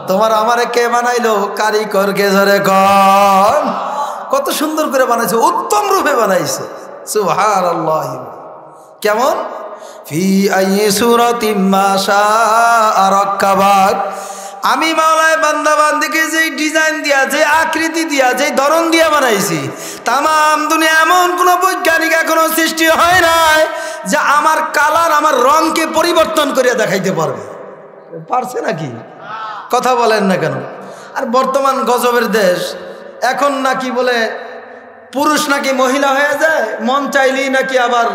তোমার আমারে কে বানাইলো? কারিগর কে জোরে কন। কত সুন্দর করে বানাইছে, উত্তম রূপে বানাইছে। সুবহানাল্লাহ। কেমন? ফি আইয়ি সূরাতিম মা শাআ রাক্কাবাক। আমি মাওলায় বান্দা বান্দিকে যে ডিজাইন দিয়া, যে আকৃতি দিয়া, যে ধরন দিয়া বানাইছি, তামাম দুনিয়া এমন কোন বৈজ্ঞানিক এখনো সৃষ্টি হয় নাই যে আমার কালার, আমার রংকে পরিবর্তন করে দেখাইতে পারবে। পারছে নাকি? কথা বলেন না কেন? আর বর্তমান গজবের দেশ, এখন নাকি বলে পুরুষ নাকি মহিলা হয়ে যায়, মন চাইলেই নাকি আবার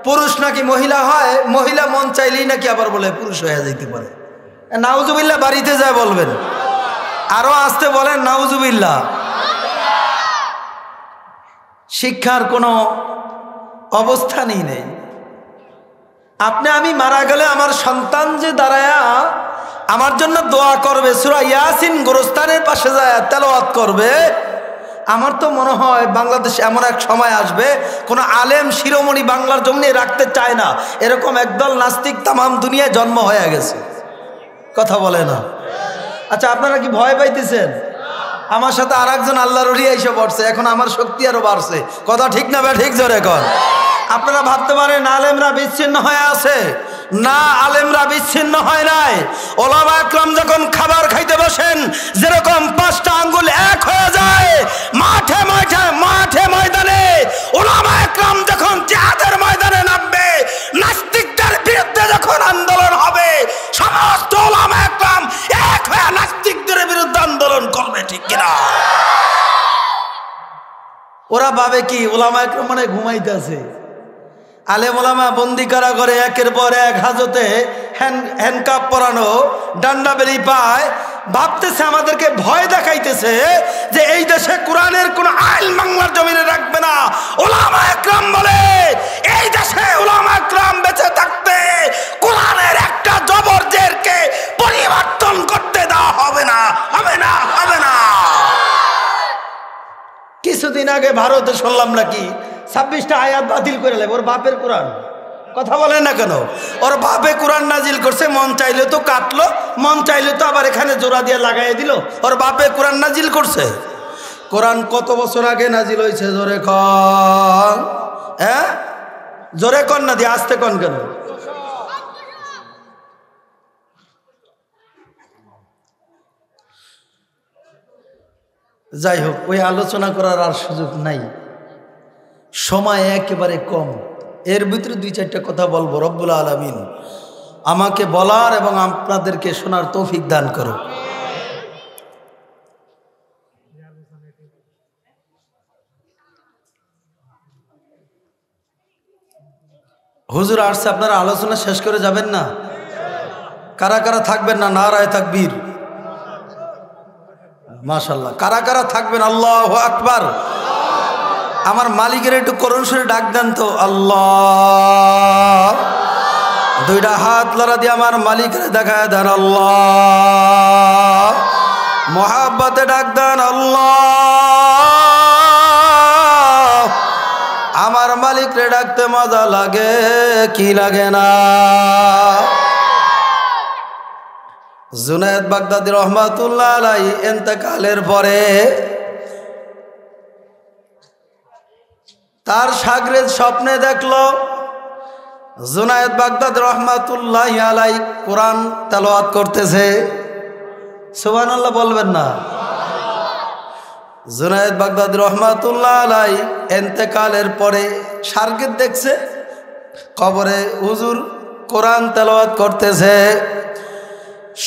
পুরুষ নাকি মহিলা হয়, মহিলা মন চাইলেই নাকি আবার বলে পুরুষ হয়ে যাইতে পারে। নাউজুবিল্লাহ বাড়িতে যায় বলবেন, আরো আসতে বলেন নাউজুবিল্লাহ। শিক্ষার কোনো অবস্থানই নেই। আপনি আমি মারা গেলে আমার সন্তান যে দাঁড়ায়া আমার জন্য দোয়া করবে, সূরা ইয়াসিন গোরস্থানের পাশে যায় তেলাওয়াত করবে, আমার তো মনে হয় বাংলাদেশে এমন এক সময় আসবে কোনো আলেম শিরোমণি বাংলার জমিনে রাখতে চায় না, এরকম একদল নাস্তিক তামাম দুনিয়ায় জন্ম হয়ে গেছে। কথা বলে না? আচ্ছা, আপনারা কি ভয় পাইতেছেন? আমার সাথে আর একজন আল্লাহর ওলি এসে পড়ছে, এখন আমার শক্তি আরো বাড়ছে। কথা ঠিক না বে ঠিক? জোরে কর। আপনারা ভাবতে পারেন আলেমরা বিচ্ছিন্ন হয়ে আছে, না, আলেমরা বিচ্ছিন্ন হয় নাই। ওলামা একরাম যখন খাবার খাইতে বসেন, যেরকম 5টা আঙ্গুল এক হয়ে যায়, মাঠে মাঠে মাঠে ময়দানে ওলামা একরাম যখন জিহাদের ময়দানে নামবে, নাস্তিকদের বিরুদ্ধে যখন আন্দোলন হবে, সমস্ত ওলামা একরাম এক হয়ে নাস্তিকদের বিরুদ্ধে আন্দোলন করবে। ঠিক কিনা? ওরা ভাবে কি ওলামা একরাম মানে ঘুমাইতেছে। আলেম ওলামা বন্দি কারা করে একের পর এক হাজতে হ্যান্ডকাপ পরানো, ডান্ডা বেরি পায়, ভাবতেছে আমাদেরকে ভয় দেখাইতেছে যে এই দেশে কোরআনের কোন আইন বাংলার জমিনে রাখবে না। ওলামা একরাম বলে এই দেশে ওলামা একরাম বেঁচে থাকতে কোরআনের একটা জবরদেরকে পরিবর্তন করতে দেওয়া হবে না, হবে না, হবে না। কিছুদিন আগে ভারতে শুনলাম নাকি 26টা আয়াত বাতিল করে নেবে ওর বাপের কোরআন। কথা বলেন না কেন? ওর বাপে কোরআন নাজিল করছে, মন চাইলে তো কাটলো, মন চাইলে তো আবার এখানে জোড়া দিয়ে লাগাই দিল। ওর বাপে কোরআন নাজিল করছে। কোরআন কত বছর আগে নাজিল হয়েছে? জোরে কন। হ্যাঁ, জোরে কন না দিয়ে আস্তে কন কেন? যাই হোক, ওই আলোচনা করার আর সুযোগ নাই, সময় একেবারে কম। এর ভিতরে 2-4টা কথা বলবো। রব্বুল আলামিন আমাকে বলার এবং আপনাদেরকে শোনার তৌফিক দান করো। হুজুর আসছে, আপনারা আলোচনা শেষ করে যাবেন না? কারা কারা থাকবেন না? নারায়ে তাকবীর। মাশাআল্লাহ। কারা কারা থাকবেন? আল্লাহু আকবার। আমার মালিকের একটু করুণ সুরে ডাক দেন তো, আল্লাহ। 2টা হাত লড়া দিয়ে আমার মালিকের দেখায় দেন, আল্লাহ। মোহাব্বতে ডাক দেন, আল্লাহ। আমার মালিকরে ডাকতে মজা লাগে কি লাগে না? জুনায়েদ বাগদাদী রহমাতুল্লাহ আলাইহি ইন্তেকালের পরে তার শাগরেদ স্বপ্নে দেখলো জুনায়েদ বাগদাদী রহমাতুল্লাহি আলাইহি কোরআন তেলাওয়াত করতেছে। সুবহানাল্লাহ বলবেন না? জুনায়েদ বাগদাদী রহমাতুল্লাহ আলাইহি ইন্তেকালের পরে শাগরেদ দেখছে কবরে হুজুর কোরআন তেলাওয়াত করতেছে।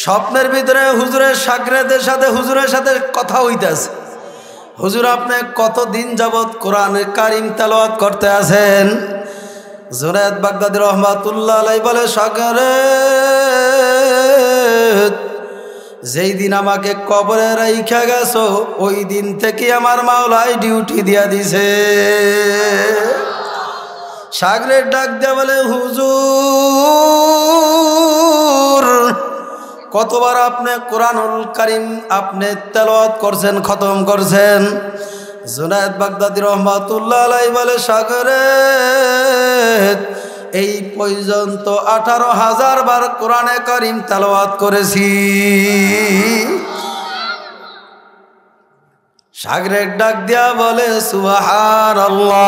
স্বপ্নের ভিতরে হুজুরের শাগরেদের সাথে হুজুরের সাথে কথা হইতেছে, হুজুর আপনি কতদিন যাবত কোরআন কারীম তেলাওয়াত করতে আছেন? জুনায়েদ বাগদাদী রহমাতুল্লাহ আলাইহি বলে, শাগরেদ, যেই দিন আমাকে কবরে রাইখা গেছো ওই দিন থেকে আমার মাওলাই ডিউটি দিয়া দিছে। শাগরেদ ডাক দিয়া বলে, হুজুর কতবার আপনি কোরআনুল কারীম আপনি তেলাওয়াত করছেন, খতম করছেন? জুনায়েদ বাগদাদী রহমাতুল্লাহ আলাইহি বলে, শাগরেদ এই পর্যন্ত 18,000 বার কোরআনে কারীম তেলাওয়াত করেছি। সাগরের ডাক দিয়া বলে সুবহানাল্লাহ।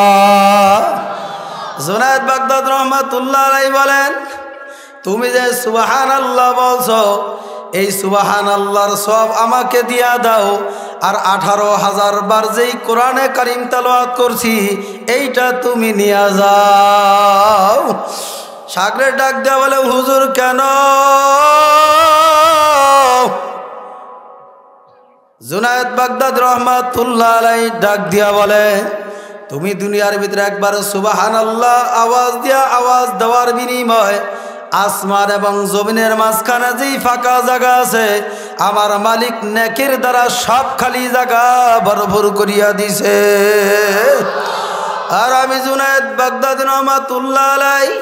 জুনায়েদ বাগদাদ রহমাতুল্লাহ আলাইহি বলেন, তুমি যে সুবহানাল্লাহ বলছো, এই সুবহানাল্লাহর সওয়াব আমাকে দিয়া দাও, আর 18,000 বার যেই কোরআনে কারীম তেলাওয়াত করছি এইটা তুমি নিয়ে যাও। সাগরের ডাক দিয়া বলে, হুজুর কেন? জুনায়েদ বাগদাদ রহমাতুল্লাহ আলাইহি ডাক দিয়া বলে, তুমি দুনিয়ার ভিতরে একবার সুবহানাল্লাহ আওয়াজ দিয়া, আওয়াজ দেওয়ার বিনিময় আসমান এবং জমিনের মাঝখানে যেই ফাঁকা জায়গা আছে আমার মালিক নেকির দ্বারা সব খালি জায়গা ভরপুর করিয়া দিছে। আর আমি জুনায়েদ বাগদাদ রহমাতুল্লাহ আলাইহি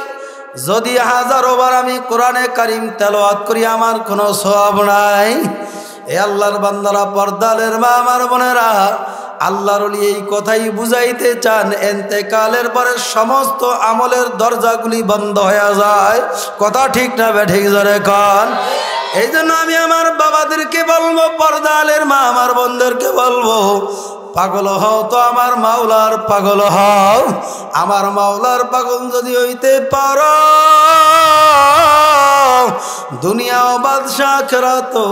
যদি 1000 বার আমি কোরআনে কারীম তেলাওয়াত করি আমার কোনো সওয়াব নাই। এ আল্লাহর বান্দারা, পর্দালের মা আমার বোনেরা, আল্লাহর ওলি এই কথাই বুঝাইতে চান ইন্তেকালের পরে সমস্ত আমলের দরজাগুলি বন্ধ হয়ে যায়। কথা ঠিক না বেঠিক জোরে কন। এই জন্য আমি আমার বাবাদেরকে বলবো, পর্দালের মা আমার বোনদেরকে বলবো, পাগল হও তো আমার মাওলার পাগল হও। আমার মাওলার পাগল যদি হইতে পারো, দুনিয়াও বাদশাহ আখিরাতও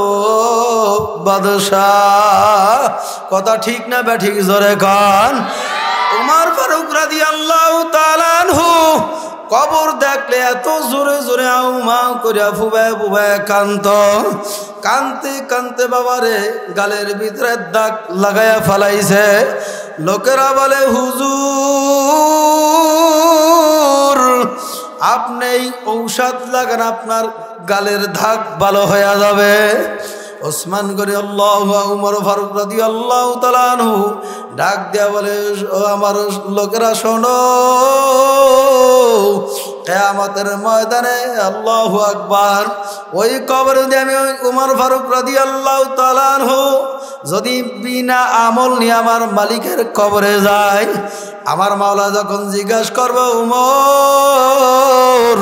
বাদশাহ। কথা ঠিক না বেঠিক জোরে কান। উমর ফারুক রাদিয়াল্লাহু তাআলা আনহু কবর দেখলে এত জোরে জোরে আউমা করিয়া ফুবায় ফুবায় কানতে কানতে বাবারে গালের ভিতরে দাগ লাগায়া ফেলাইছে। লোকেরা বলে, হুজুর আপনি এই ঔষধ লাগান, আপনার গালের দাগ ভালো হয়ে যাবে। ওসমান গনি আল্লাহু, উমর ফারুক রাদিয়াল্লাহু তাআলা আনহু ডাক দেয়া বলে, আমার লোকেরা শোনো, কিয়ামতের ময়দানে আল্লাহু আকবার, ওই কবরে যদি আমি উমর ফারুক রাদিয়াল্লাহু তাআলা আনহু যদি বিনা আমল নিয়ে আমার মালিকের কবরে যায়, আমার মাওলা যখন জিজ্ঞাসা করবে, উমর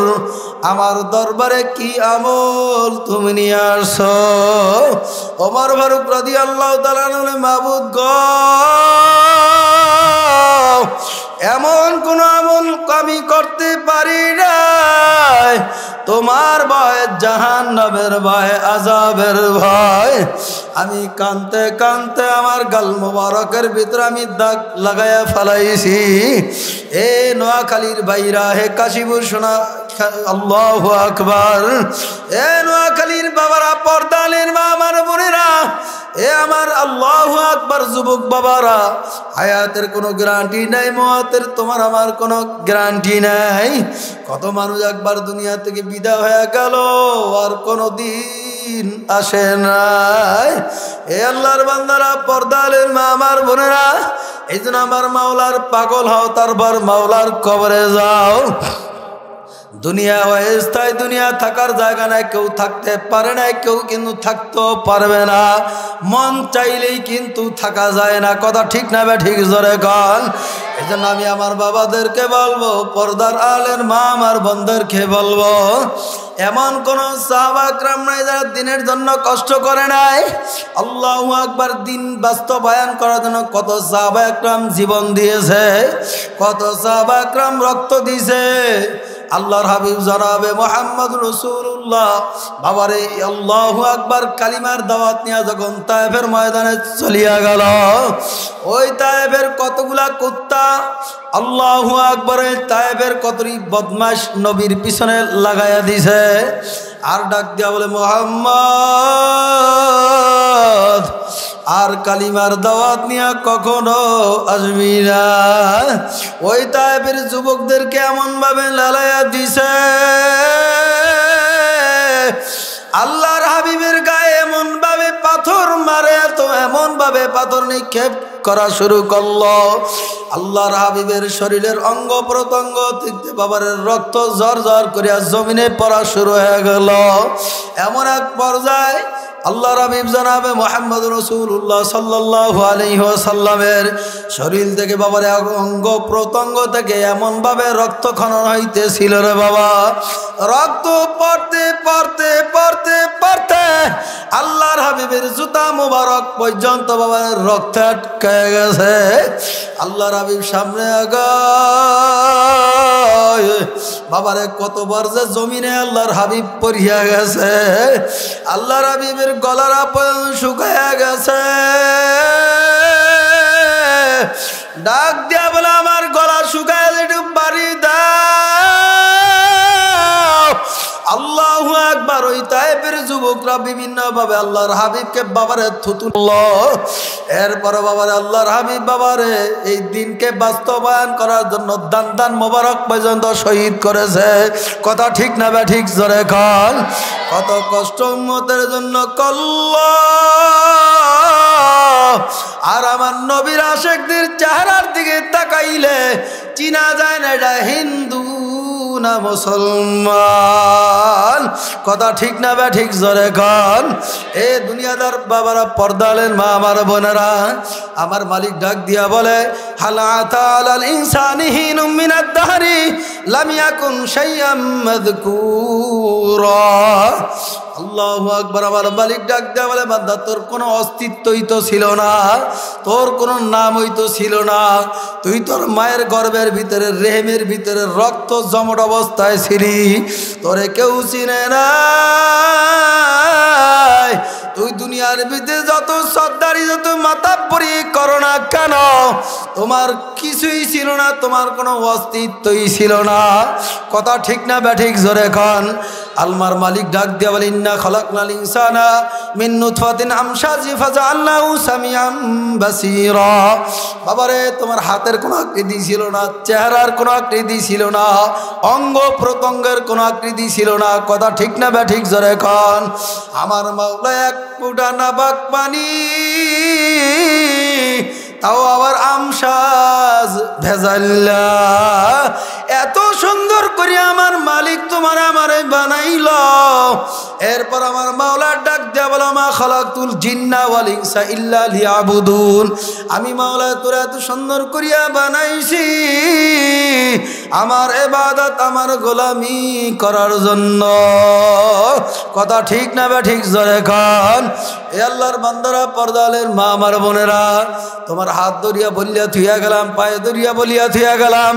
আমার দরবারে কি আমল তুমি নিয়ে আসছো? ওমর ফারুক রাদিয়াল্লাহু তাআলা আনহু, মাবুদ গো, এমন কোন আমল আমি করতে পারি না, তোমার ভয়, জাহান্নামের ভয়, আযাবের ভয়। আমি কানতে কানতে আমার গাল মোবারকের ভিতরে আমি দাগ লাগায়া ফেলাইছি। এ নোয়াখালীর বাইরা, হে কাশীপুর শোনা, আল্লাহু আকবার। এ নোয়াখালীর বাবারা, পর্দালের মা আমার বোনেরা, এ আমার আল্লাহু আকবার যুবক বাবারা, হায়াতের কোনো গ্যারান্টি নাই, মওয়াতের তোমার আমার কোনো গ্যারান্টি নাই। কত মানুষ একবার দুনিয়া থেকে বিদায় হয়ে গেল আর কোনো দিন আসে নাই। এ আল্লাহর বান্দারা, পর্দালের মা আমার বোনেরা, এই জন্য আমার মাওলার পাগল হও, তারপর মাওলার কবরে যাও। দুনিয়া অস্থায়ী, দুনিয়া থাকার জায়গা নাই, কেউ থাকতে পারে না, কেউ কিন্তু থাকতেও পারবে না। মন চাইলেই কিন্তু থাকা যায় না। কথা ঠিক না ঠিক জোরে কন। এই জন্য আমি আমার বাবাদেরকে বলবো, পর্দার আলের মা আমার বোনদেরকে বলবো, এমন কোন সাহাবা একরাম নাই যারা দিনের জন্য কষ্ট করে নাই। আল্লাহু আকবার। দিন বাস্তবায়ন করার জন্য কত সাহাবা একরাম জীবন দিয়েছে, কত সাহাবা একরাম রক্ত দিয়েছে। আল্লাহর হাবিব জনাবে মুহাম্মদ রাসূলুল্লাহ বাবারে আল্লাহু আকবার কালিমার দাওয়াত নিয়ে যখন তায়েফের ময়দানে চলিয়া গেল, ওই তায়েফের কতগুলা কুত্তা আল্লাহু আকবার, তায়েফের কতরি বদমাশ নবীর পিছনে লাগাইয়া দিছে। আর ডাক দিয়া বলে, মুহাম্মদ আর কালিমার দাওয়াত নিয়ে কখনো আসবি না। ওই তায়েফের যুবকদেরকে এমন ভাবে লালাইয়া দিছে, আল্লাহর হাবিবের গায়ে এমন ভাবে পাথর মারে, তো এমন ভাবে পাথর নিক্ষেপ করা শুরু করলো, আল্লাহর হাবিবের শরীরের অঙ্গ প্রত্যঙ্গ থেকে বাবার রক্ত ঝরঝর করিয়া জমিনে পড়া শুরু হয়ে গেল। এমন এক পর্যায়ে আল্লাহর হাবিব জনাবে মুহাম্মদ রাসূলুল্লাহ সাল্লাল্লাহু আলাইহি ওয়াসাল্লামের শরীর থেকে বাবার অঙ্গ প্রত্যঙ্গ থেকে এমন ভাবে রক্ত খনন হইতেছিল রে বাবা, রক্ত পড়তে পড়তে পড়তে পড়তে আল্লাহর হাবিবের জুতা মুবারক পর্যন্ত বাবার রক্ত আটকে গেছে। আল্লাহর হাবিব সামনে আগায় বাবারে কতবার যে জমিনে আল্লাহর হাবিব পড়িয়া গেছে, আল্লাহর হাবিবের গলার শুকাইয়া গেছে। ডাক দিয়া বলে আমার গলা শুকায় একটু বাড়ি দাও। আল্লাহু আকবার। ওই তায়েফের যুবকরা বিভিন্ন ভাবে আল্লাহর হাবিবকে বাবারে থুতুল, এরপর বাবারে আল্লাহর হাবিব বাবারে এই দিনকে বাস্তবায়ন করার জন্য দান দান মোবারক পর্যন্ত শহীদ করেছে। কথা ঠিক না বে ঠিক জোরে কল। কত কষ্ট উম্মতের জন্য করল। আর আমার নবীর আশিকদের চেহারার দিকে তাকাইলে চিনা যায় না এটা হিন্দু না মুসলমান। কথা ঠিক না বে ঠিক জোরে কন। এ দুনিয়াদার বাবারা, পর্দালেন মা আমার বোনেরা, আমার মালিক ডাক দিয়া বলে হাল আতা আলাল ইনসানি হিনুম মিনাদ দাহরি লাম ইয়াকুন শাইআম মাযকুরা। আল্লাহু আকবার। আমার মালিক ডাক দিয়া বলে বান্দা তোর কোনো অস্তিত্বই তো ছিল না, তোর কোনো নামই তো ছিল না, তুই তোর মায়ের গর্ভের ভিতরে রেহেমের ভিতরে রক্ত জমট অবস্থায় ছিলি, তোরে কেউ চিনে না। তুই দুনিয়ার ভিতরে যত সর্দারি যত মাতাব্বরি করো না কেন, তোমার কিছুই ছিল না, তোমার কোনো অস্তিত্বই ছিল না। কথা ঠিক না বে ঠিক জোরে কন। আলমার মালিক ডাক দিয়া বলে ইন্না খালাকনাল ইনসানা মিন নুতফাতিন আমশাজি ফাজআলনাহু সামিআম বাসীরা। বাবারে তোমার হাতের কোনো আকৃতি ছিল না, চেহারার কোনো আকৃতি ছিল না, অঙ্গ প্রত্যঙ্গের কোনো আকৃতি ছিল না। কথা ঠিক না বে ঠিক জোরে কন। আমার মাওলা এক ফুটা নাপাক পানি, তাও আবার আমশাজ ভেজাল্লা, এত সুন্দর করে আমার মালিক তোমার আমারে বানাইল। এরপর আমার মাওলার ডাক দেয়া বলো মা খালাকতুল জিন্না ওয়াল ইনসা ইল্লা লিয়াবুদুন। আমি মাওলা তোরা এত সুন্দর করিয়া বানাইছি আমার ইবাদত আমার গোলামি করার জন্য। কথা ঠিক না বে ঠিক জোরে কন। এ আল্লাহর বান্দারা, পর্দালের মা আমার বোনেরা, তোমার হাত ধরিয়া বলিয়া থুইয়া গেলাম, পায়ে ধরিয়া বলিয়া থুইয়া গেলাম,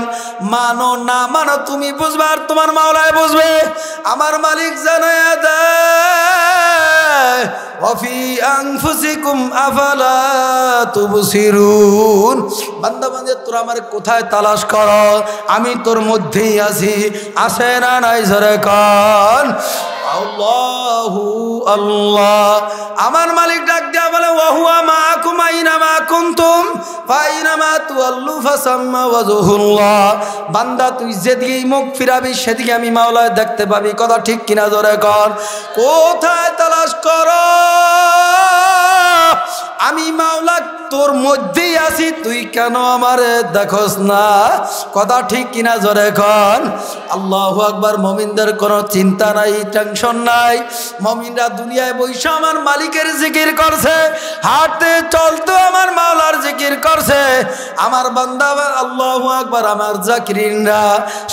মানো না মানো তুমি বুঝবে আর তোমার মাওলায় বুঝবে। আমার মালিক জানায়া দেয় ওয়াফি আনফুসিকুম আফালা তুবসিরুন। বান্দা বান্দা তোরা আমার কোথায় তালাশ করো, আমি তোর মধ্যেই আছি। আসে না নাই জোরে কন আল্লাহু আল্লাহ। আমার মালিক ডাক দিয়া বলে ওয়াহুয়া মাআকুম আইনামা কুনতুম ফাইনামা তুওয়াল্লু ফাসাম্মা ওয়াজহুল্লাহ। বান্দা তুই যেদিকেই মুখ ফিরাবি সেদিকে আমি মাওলা দেখতে পাবি। কথা ঠিক কিনা জোরে কর। কোথায় তালাশ করো, আমি মাওলা তোর মধ্যেই আছি, তুই কেন আমারে দেখোস না? কথা ঠিক কিনা জোরে কন। আল্লাহু আকবার। মুমিনদের কোনো চিন্তা নাই, টেনশন নাই। মুমিনরা দুনিয়ায় বসে আমার মালিকের জিকির করছে, হাঁটতে চলতে আমার মাওলার জিকির করছে। আমার বান্দা আল্লাহু আকবার, আমার জাকিরিনরা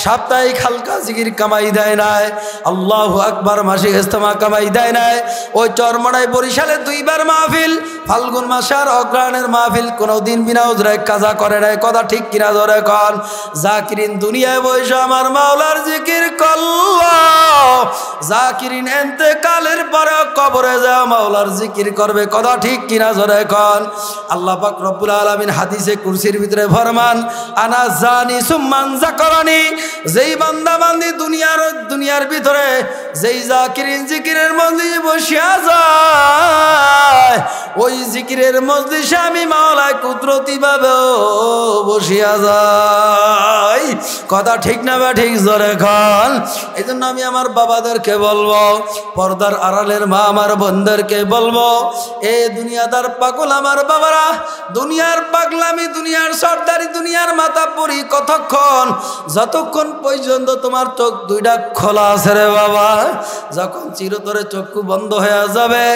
সাপ্তাহিক হালকা জিকির কামাই দেয় নাই, আল্লাহু আকবার মাসিক ইজতেমা কামাই দেয় নাই। ওই চরমনায় বরিশালে 2 বার মাহফিল, ফাল্গুন মাসে আর অগ্রহায়ণের মাহফিল কোনোদিন বিনা উজরায় কাজা করে নাই। কথা ঠিক কিনা জোরে কন। জাকিরিন দুনিয়ায় বসে আমার মাওলার জিকির করল, জাকিরিন ইন্তেকালের পরে কবরে যাওয়া মাওলার জিকির করবে। কথা ঠিক কিনা জোরে কন। আল্লাহ পাক রব্বুল আলামিন হাদিসে কুরসির ভিতরে ফরমান আনা জানি সুম্মান যাকারানি। যেই বান্দা বান্দি দুনিয়ার ভিতরে যেই জাকিরিন জিকিরের মধ্যে বসিয়া যায়, ওই জিকিরের মজলিসে আমি মাওলায় কুদরতি ভাবে বসিয়া যাই। কথা ঠিক না বা ঠিক জোরে খান। এই জন্য আমি আমার বাবাদেরকে বলবো, পর্দার আড়ালের মা আমার বোনদেরকে বলবো, এ দুনিয়াদার পাগল আমার বাবারা, দুনিয়ার পাগলামি, দুনিয়ার সর্দারি, দুনিয়ার মাথা পরি কতক্ষণ? যতক্ষণ পর্যন্ত তোমার চোখ দুইটা খোলা আছে রে বাবা। যখন চিরতরে চক্ষু বন্ধ হয়ে যাবে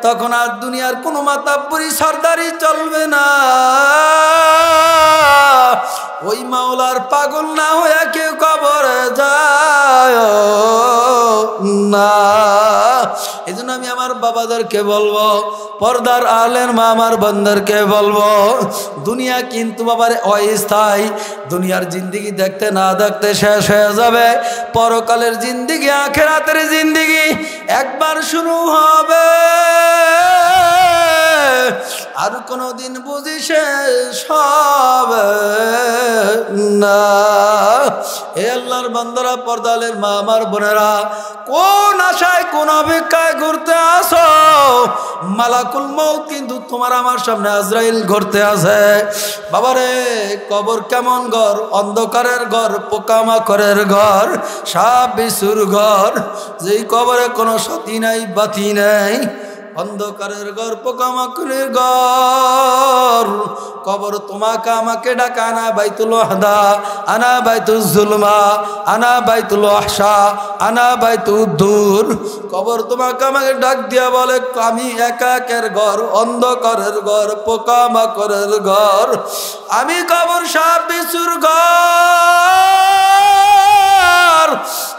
তখন আর দুনিয়ার কোনো মাথা পরি সর্দারি চলবে না। ওই মাওলার পাগল না হয়ে কেউ কবরে যায় না। এই জন্য আমি আমার বাবাদেরকে বলবো, পর্দার আলের মা আমার বোনদেরকে বলবো, দুনিয়া কিন্তু বাবার অস্থায়ী। দুনিয়ার জিন্দিগি দেখতে না দেখতে শেষ হয়ে যাবে। পরকালের জিন্দিগি, আখিরাতের জিন্দিগি একবার শুরু হবে, আর কোনদিন বুঝি শেষ হবে না। এ আল্লাহর বান্দারা, পর্দালের মা আমার বোনেরা, কোন আশায় কোন অপেক্ষায় ঘুরতে আসো? মালাকুল মউত কিন্তু তোমার আমার সামনে আজরাইল ঘুরতে আছে। বাবারে, কবর কেমন ঘর? অন্ধকারের ঘর, পোকামাকড়ের ঘর, সাপ বিছুর ঘর। যেই কবরে কোনো সাথী নাই, বাতি নাই, অন্ধকারের ঘর, পোকামাকড়ের ঘর। কবর তোমাকে আমাকে ডাকা, আনা বাইতুল ওয়াহদা, আনা বাইতুল জুলমা, আনা বাইতুল ওয়াহশা, আনা বাইতুদ দূর। কবর তোমাকে আমাকে ডাক দিয়া বলে, আমি একাকের ঘর, অন্ধকারের ঘর, পোকামাকড়ের ঘর। আমি কবর সাপ বিছুর ঘর।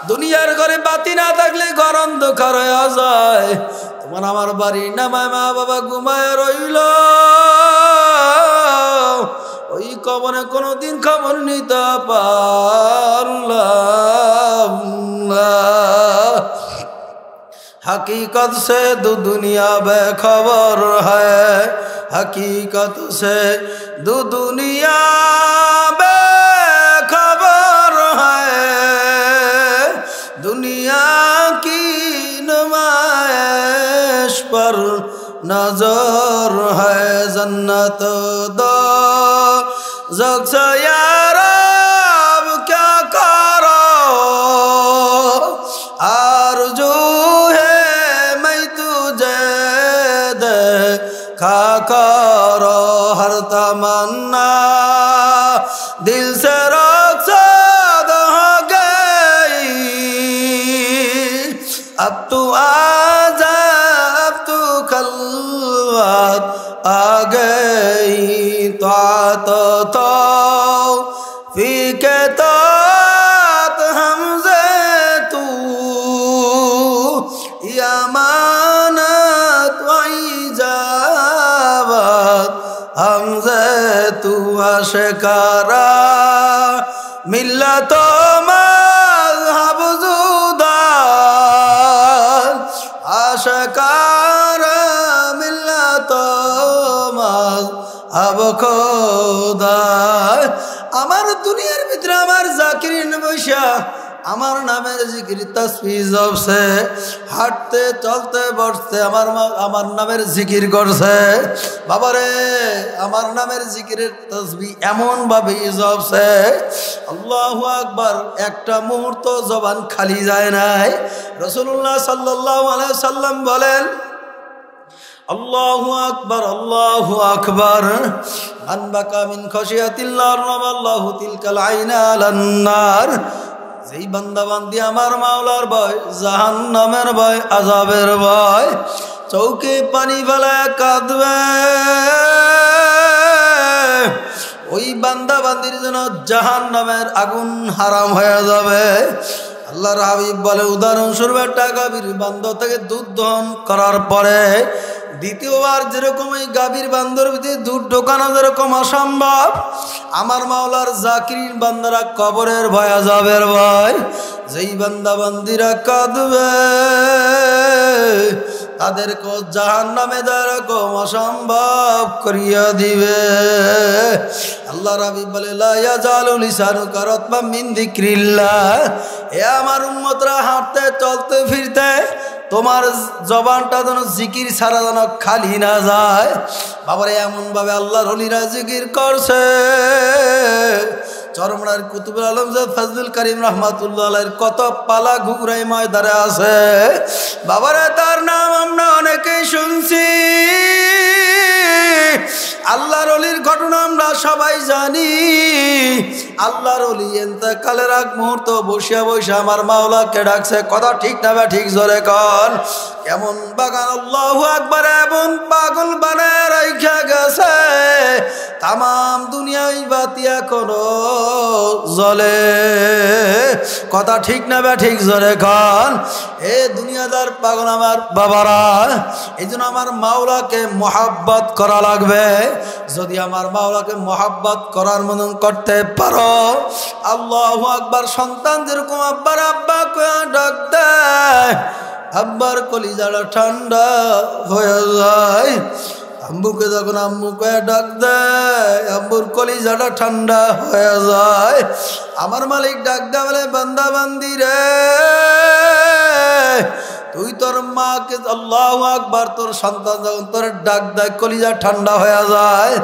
দুনিয়ার ঘরে বাতি না থাকলে ঘর অন্ধকার হয়ে যায়। তোমার আমার বাড়ি নামায় মা বাবা ঘুমায় রইল, ওই কবরে কোনদিন খবর নিতে পারলাম না। हकीकत से दो दुनिया बेखबर है, हकीकत से दो दुनिया बेखबर है। दुनिया की नुमाइश पर नजर है, जन्नत दो ज़ख से यार अब क्या करो? आरज़ू है मैं तुझे देखा करो, हर तमन्ना दिल से रुखसत हो गई। अब तू आजा, अब तू खल्वत आ गई। तो फीके तो हमसे तू यामानत इजाबत, हमसे तू आशिकारा मिल्लत मज़हब जुदा, आशिकारा मिल्लत मज़हब खुदा। আমার দুনিয়ার ভিতরে আমার জাকিরিন বৈশা আমার নামের জিকির তাসবিহ জপছে, হাঁটতে চলতে বসতে আমার নামের জিকির করছে। বাবারে, আমার নামের জিকিরের তাসবিহ এমন ভাবে জপছে, আল্লাহু আকবার, একটা মুহূর্ত জবান খালি যায় নাই। রাসূলুল্লাহ সাল্লাল্লাহু আলাইহি সাল্লাম বলেন, আল্লাহু আকবার, আল্লাহু আকবার, মান বাকা মিন খাশিয়াতিল্লাহ রামাল্লাহু তিলকাল আইনা আলান নার। যেই বান্দা বান্দি আমার মাওলার ভয়, জাহান্নামের ভয়, আযাবের ভয়, চৌকে পানি ফেলায় কাঁদবে, ওই বান্দা বান্দির জন্য জাহান্নামের আগুন হারাম হয়ে যাবে। আল্লাহর হাবিব বলে, উদাহরণস্বরূপ একটা গাভীর বান্ধব থেকে দুধ দহন করার পরে দ্বিতীয়বার যেরকম এই গাভীর বান্ধর ভিতরে দুধ ঢোকানো যেরকম অসম্ভব, আমার মাওলার জাকিরিন বান্দারা কবরের ভয়, আযাবের ভয়, যেই বান্দা বান্দিরা কাঁদবে তাদেরকে জাহান্নামে যেরকম অসম্ভব করিয়া দিবে। আল্লাহর হাবিব বলে, লা ইয়াজালু লিসানুকা রাতবাম মিন যিকরিল্লাহ। এ আমার উম্মতরা হাঁটতে চলতে ফিরতে তোমার জবানটা যেন জিকির ছাড়া যেন খালি না যায়। বাবারে এমন ভাবে আল্লাহর ওলিরা জিকির করছে। চরমনার কুতুবুল আলম ফজলুল করিম রহমাতুল্লাহ আলাইহির কত পালা ঘুঘরাই ময়দানে আছে। বাবারে তার নাম আমরা অনেকেই শুনছি। আল্লাহর ওলির ঘটনা আমরা সবাই জানি। আল্লাহর ওলি ইন্তেকালের আগ মুহূর্ত বসিয়া বসে আমার মাওলাকে ডাকছে। কথা ঠিক না বা ঠিক জোরে কন। কেমন বাগান আল্লাহু আকবার, এমন পাগল বানায় রাইখা গেছে তামাম দুনিয়ায় বাতি এখনো জ্বলে। কথা ঠিক না বা ঠিক জোরে কন। এ দুনিয়াদার পাগল আমার বাবারা, এই জন্য আমার মাওলাকে মহাব্বত করা লাগবে। যদি আমার মাওলাকে মহাব্বত করার মতন করতে পারো, আল্লাহু আকবার। সন্তান যেরকম আব্বার আব্বা কয়া ডাক দেয়, আব্বার কলিজাটা ঠান্ডা হয়ে যায়। আম্মুকে যখন আম্মু কয়া ডাক দেয়, আম্মুর কলিজাটা ঠান্ডা হয়ে যায়। আমার মালিক ডাক দেয় বলে, বান্দা বান্দি রে, তুই তোর মাকে, আল্লাহু আকবার, তোর সন্তান যখন তোর ডাক দেয় কলিজা ঠান্ডা হয়ে যায়।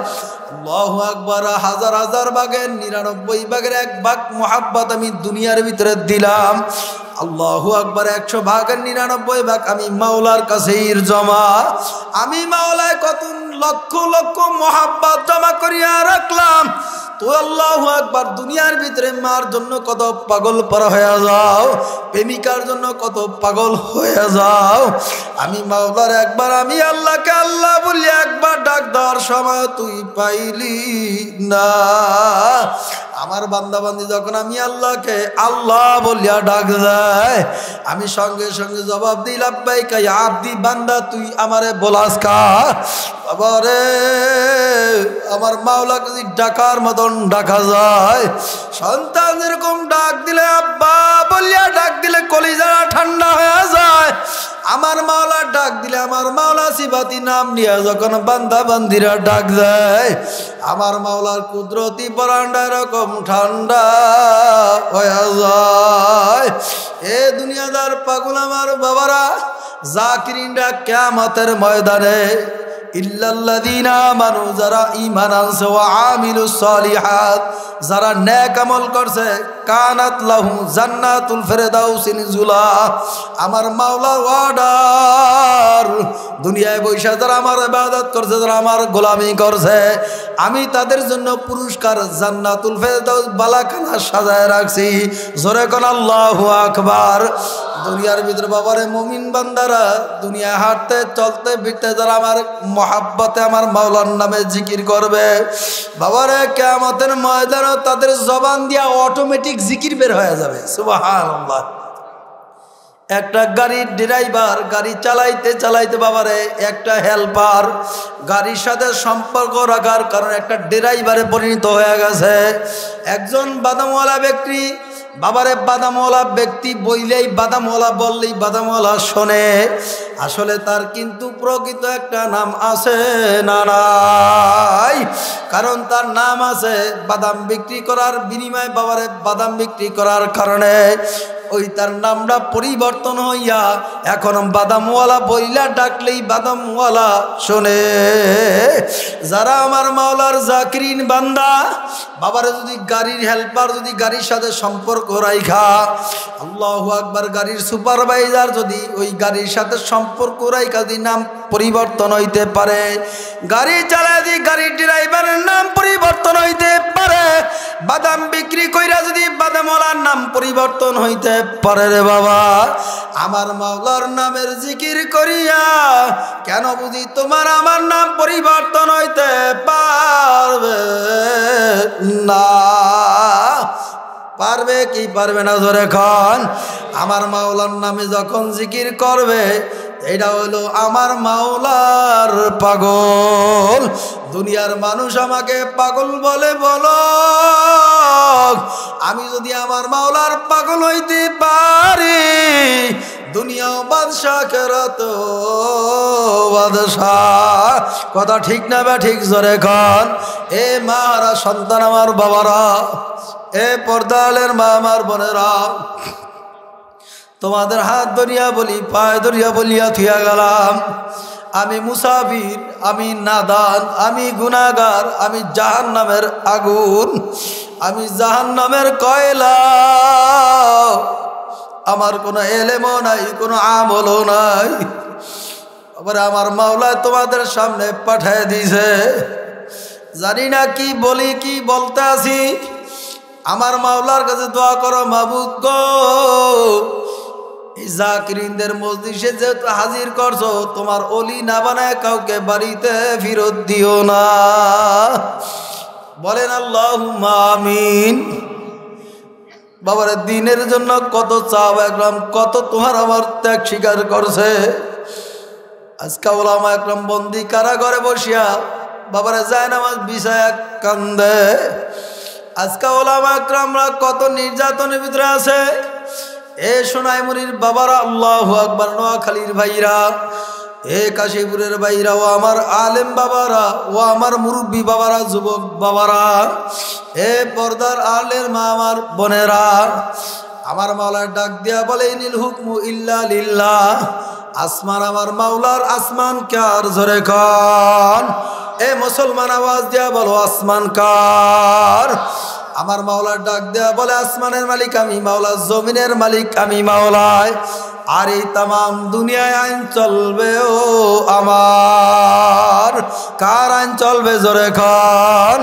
আল্লাহু আকবার। হাজার হাজার ভাগের 99 ভাগের 1 ভাগ মোহাব্বত আমি দুনিয়ার ভিতরে দিলাম। আল্লাহু আকবার। 100 ভাগের 99 ভাগ আমি মাওলার কাছেই জমা। আমি মাওলায় কত লক্ষ লক্ষ মোহাব্বত জমা করিয়া রাখলাম। তো আল্লাহু আকবার। দুনিয়ার ভিতরে মার জন্য কত পাগল পারা হয়ে যাও, প্রেমিকার জন্য কত পাগল হয়ে যাও। আমি মাওলার একবার, আমি আল্লাহকে আল্লাহ বলি একবার ডাক দেওয়ার সময় তুই পাইলি না। আমার বান্দা বান্দি যখন আমি আল্লাহকে আল্লাহ বলিয়া ডাক দেয়, আমি সঙ্গে সঙ্গে জবাব দিই লাব্বাইকা ইয়া আব্দি। বান্দা তুই আমারে বলাস কা? বাবারে, আমার মাওলাকে যদি ডাকার মতন ডাকা যায়, সন্তান যেরকম ডাক দিলে আব্বা বলিয়া ডাক দিলে কলিজা ঠান্ডা হয়ে যায়, আমার মাওলা ডাক দিলে, আমার মাওলা সিফাতি নাম নিয়ে যখন বান্দা বান্দিরা ডাক দেয়, আমার মাওলার কুদরতি পরান্ডা এরকম ঠান্ডা হয়ে যায়। এ দুনিয়াদার পাগল আমার বাবারা, জাকিরিনরা কিয়ামতের ময়দানে ইল্লাল্লাযীনা আমানু, যারা ঈমান আনছে, ওয়া আমিলুস সালিহাত, যারা নেক আমল করছে, কানাত লাহু জান্নাতুল ফিরদাউসি নুজুলা। আমার মাওলা ওয়ার্ডার, দুনিয়ায় বৈশা যারা আমার ইবাদত করছে, যারা আমার গোলামি করছে, আমি তাদের জন্য পুরস্কার জান্নাতুল ফিরদাউস বালাখানা সাজায় রাখছি। জোরে কোন আল্লাহু আকবার। দুনিয়ার ভিতরে বাবারে মুমিন বান্দারা দুনিয়ায় হাঁটতে চলতে ফিরতে যারা আমার মহাব্বতে আমার মাওলার নামে জিকির করবে, বাবারে কিয়ামতের ময়দানে তাদের জবান দিয়া অটোমেটিক জিকির বের হয়ে যাবে। সুবহানাল্লাহ। একটা গাড়ির ড্রাইভার গাড়ি চালাইতে চালাইতে বাবারে একটা হেল্পার গাড়ির সাথে সম্পর্ক রাখার কারণে একটা ড্রাইভারে পরিণত হয়ে গেছে। একজন বাদামওয়ালা ব্যক্তি, বাবারে বাদামওয়ালা ব্যক্তি বইলেই, বাদামওয়ালা বললেই বাদামওয়ালা শোনে। আসলে তার কিন্তু প্রকৃত একটা নাম আছে না নাই? কারণ তার নাম আছে বাদাম বিক্রি করার বিনিময়ে, বাবারে বাদাম বিক্রি করার কারণে ওই তার নামটা পরিবর্তন হইয়া এখন বাদামওয়ালা বইলা ডাকলেই বাদামওয়ালা শোনে। যারা আমার মাওলার জাকিরিন বান্দা, বাবারে যদি গাড়ির হেল্পার যদি গাড়ির সাথে সম্পর্ক রাইখা, আল্লাহু আকবার, গাড়ির সুপারভাইজার যদি ওই গাড়ির সাথে সম্পর্ক রাইখা যদি নাম পরিবর্তন হইতে পারে, গাড়ি চালায় যদি গাড়ির ড্রাইভারের নাম পরিবর্তন হইতে পারে, বাদাম বিক্রি কইরা যদি বাদামওয়ালার নাম পরিবর্তন হইতে পারে রে বাবা, আমার মাওলার নামের জিকির করিয়া কেন বুঝি তোমার আমার নাম পরিবর্তন হইতে পারবে না? পারবে কি পারবে না? জোরে খান। আমার মাওলার নামে যখন জিকির করবে, এটা হলো আমার মাওলার পাগল। দুনিয়ার মানুষ আমাকে পাগল বলে বলো, আমি যদি আমার মাওলার পাগল হইতে পারি, দুনিয়া বাদশা খেরাত বাদশাহ। কথা ঠিক না বা ঠিক? জোরে খান। এ মারা সন্তান আমার বাবারা, এ পর্দালের মা আমার বোনেরা, তোমাদের হাত ধরিয়া বলি, পায়ে ধরিয়া বলিয়া থুইয়া গেলাম, আমি মুসাফির, আমি নাদান, আমি গুনাহগার, আমি জাহান্নামের আগুন, আমি জাহান্নামের কয়লা। আমার কোনো এলেমও নাই, কোনো আমলও নাই। আবার আমার মাওলা তোমাদের সামনে পাঠিয়ে দিয়েছে। জানি না কি বলি, কি বলতে আসি। আমার মাওলার কাছে দোয়া করো, মাবুদ গো, এই জাকিরিনদের মজলিসে যেহেতু হাজির করছো, তোমার অলি না বানায় কাউকে বাড়িতে ফেরত দিও না। বলেন আল্লাহুম্মা আমিন। বাবার দিনের জন্য কত চাও একরাম, কত তোমার আমার ত্যাগ স্বীকার করছে। আজকে ওলামা একরাম বন্দি কারাগারে বসিয়া বাবারে যায় নামাজ বিছায়া কান্দে। আজকে ওলামা একরামরা কত নির্যাতনের ভিতরে আছে। এ সোনাইমুড়ির বাবারা, আল্লাহু আকবার, নোয়াখালীর ভাইরা, এ কাশীপুরের ভাইরা, ও আমার আলেম বাবারা, ও আমার মুরব্বী বাবারা, যুবক বাবারা, এ পর্দার আলের মা আমার বোনেরা, আমার মাওলার ডাক দিয়া বলে, ইনিল হুকমু ইল্লা লিল্লাহ। আসমান আমার মাওলার, আসমান কার, জোরে কান। এ মুসলমান আওয়াজ দিয়া বলো, আসমান কার? আমার মাওলার ডাক দেয়া বলে, আসমানের মালিক আমি মাওলা, জমিনের মালিক আমি মাওলায়। আর এই তামাম দুনিয়ায় আইন চলবে ও আমার। কার আইন চলবে, জোরে খান?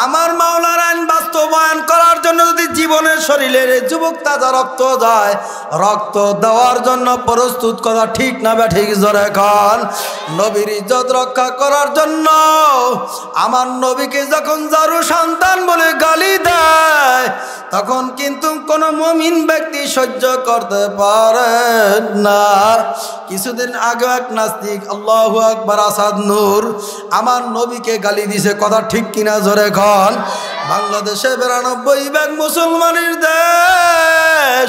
আমার মাওলার আইন বাস্তবায়ন করার জন্য যদি জীবনের শরীরের যুবক তাজা রক্ত যায়, রক্ত দেওয়ার জন্য প্রস্তুত করা ঠিক না বে ঠিক, জোরে খান? নবীর ইজ্জত রক্ষা করার জন্য আমার নবীকে যখন যারু সন্তান বলে গালি দেয়, তখন কিন্তু কোনো মুমিন ব্যক্তি সহ্য করতে পারে না। কিছুদিন আগে এক নাস্তিক, আল্লাহু আকবার, আসাদ নূর, আমার নবীকে গালি দিছে, কথা ঠিক কিনা, জোরে খান? বাংলাদেশে 92% মুসলমানের দেশ।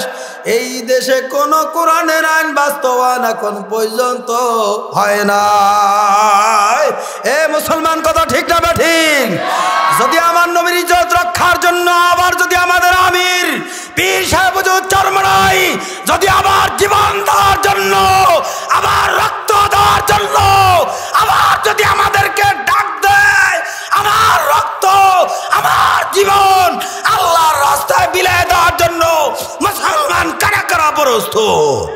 এই দেশে কোন কোরআনের আইন বাস্তবায়ন এখন পর্যন্ত হয় না। এ মুসলমান, কথা ঠিক না ঠিক? যদি আমার নবীর ইজ্জত রক্ষার জন্য, আবার যদি আমাদের আমির পীর সাহেব হুজুর চরমরাই যদি আবার জীবন দেওয়ার জন্য, আবার রক্ত দেওয়ার জন্য, আবার যদি আমাদেরকে ডাক দেয়, আমার রক্ত, আমার জীবন আল্লাহর রাস্তায় বিলিয়ে দেওয়ার জন্য মুসলমান কারা কারা প্রস্তুত?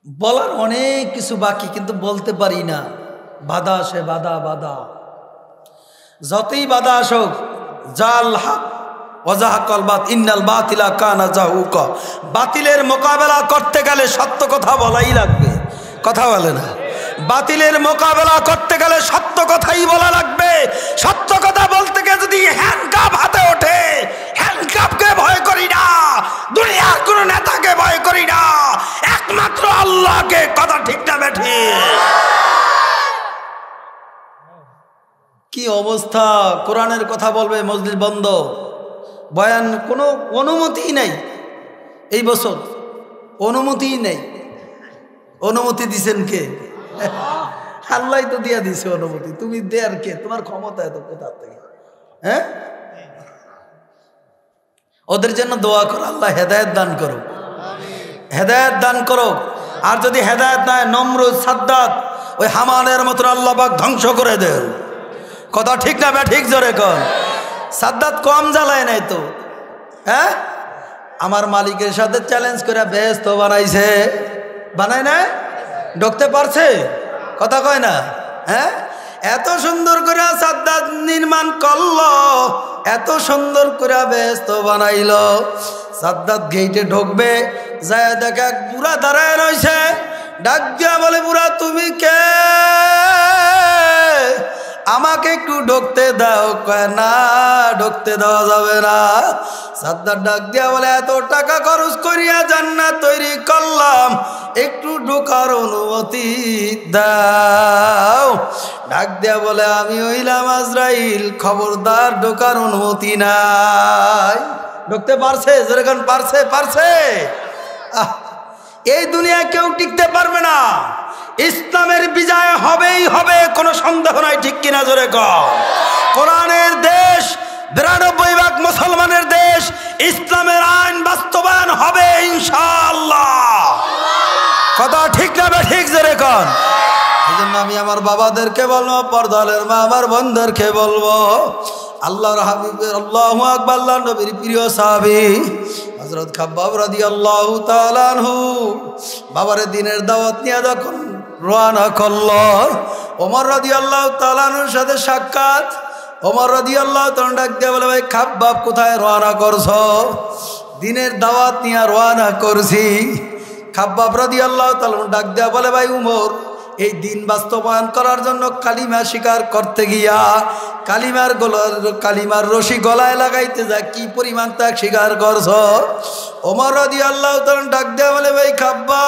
বলার অনেক কিছু বাকি, কিন্তু বলতে পারি না। বাধা আসে, বাধা বাধা, যতই বাধা আসুক, জাল হক ওয়াজাহাকাল বাত ইন্নাল বাতিলা কানা জাহুকা। বাতিলের মোকাবেলা করতে গেলে সত্য কথা বলাই লাগবে, কথা বলে না? বাতিলের মোকাবেলা করতে গেলে সত্য কথাই বলা লাগবে। সত্য কথা বলতে গিয়ে যদি হ্যান্ডকাপ হাতে ওঠে, হ্যান্ডকাপকে ভয় করি না, দুনিয়ার কোন নেতাকে ভয় করি না, একমাত্র আল্লাহকে। কথা ঠিক না বেঠি? কি অবস্থা! কোরআনের কথা বলবে, মজলিস বন্ধ, বয়ান কোনো অনুমতিই নেই। এই বছর অনুমতিই নেই। অনুমতি দিছেন কে? আল্লাহ তো দিয়া দিছে অনুমতি। তুমি দেয়ার কে? তোমার ক্ষমতা এত কোথা থেকে? হ্যাঁ, ওদের জন্য দোয়া করো, আল্লাহ হেদায়েত দান করো, হেদায়েত দান করো। আর যদি হেদায়েত নাই, নমরুদ, সাদ্দাত, ওই হামানের মতো আল্লাহ পাক ধ্বংস করে দেন। কথা ঠিক না ঠিক, জোরে কর? সাদ্দাত কম জ্বালায় নাই তো, হ্যাঁ? আমার মালিকের সাথে চ্যালেঞ্জ করে বেহেশত বানাইছে, বানায় না? ঢুকতে পারছে? কথা কয় না? হ্যাঁ, এত সুন্দর করে সাদ্দাত নির্মাণ করলো, এত সুন্দর করে বেহেশত বানাইলো। সাদ্দাত গেইটে ঢুকবে, যায় দেখে এক বুড়া দাঁড়ায় রয়েছে। ডাক দিয়া বলে, বুড়া তুমি কে? আমাকে একটু ঢুকতে দাও। কয় না, ঢুকতে দেওয়া যাবে না। সাদ্দাত ডাক দিয়া বলে, এত টাকা খরচ করিয়া জান্নাত তৈরি করলাম, একটু ঢোকার অনুমতি দাও। ডাক দিয়া বলে, আমি হইলাম আজরাইল, খবরদার, ঢোকার অনুমতি নাই। ঢুকতে পারছে? যেরকম পারছে, পারছে। এই দুনিয়া কেউ টিকতে পারবে না। ইসলামের বিজয় হবেই হবে, কোনো সন্দেহ নাই, ঠিক কিনা জোরে কও। কোরআনের দেশ, ৯২ ভাগ মুসলমানের দেশ, ইসলামের আইন বাস্তবায়ন হবে ইনশাআল্লাহ। কথা ঠিক না ঠিক জোরে কন। এই জন্য আমি আমার বাবাদেরকে বলবো, পর্দালের মা আমার বোনদেরকে বলবো, আল্লাহর হাবিবের আল্লাহু আকবার, আল্লাহর নবীর প্রিয় সাহাবী হযরত খাব্বাব রাদিয়াল্লাহু তাআলা আনহু বাবার দিনের দাওয়াত নিয়ে যখন রওনা করলো, ওমর রাদিয়াল্লাহু তাআলা আনহুর সাথে সাক্ষাৎ। ওমর রাদিয়াল্লাহু তাআলা ডাক দিয়ে বলে, ভাই খাব্বাব কোথায় রওনা করছো? দিনের দাওয়াত নিয়ে রওনা করছি। খাব্বাব রাদিয়াল্লাহু তাআলা ডাক দিয়ে বলে, ভাই উমর, এই দিন বাস্তবায়ন করার জন্য কালিমা স্বীকার করতে গিয়া কালিমার রশি গলায় লাগাইতে যা কি পরিমাণ ত্যাগ স্বীকার করছ? ওমর রাদিয়াল্লাহু তাআলা ডাক দেয়া বলে, ভাই খাব্বাব,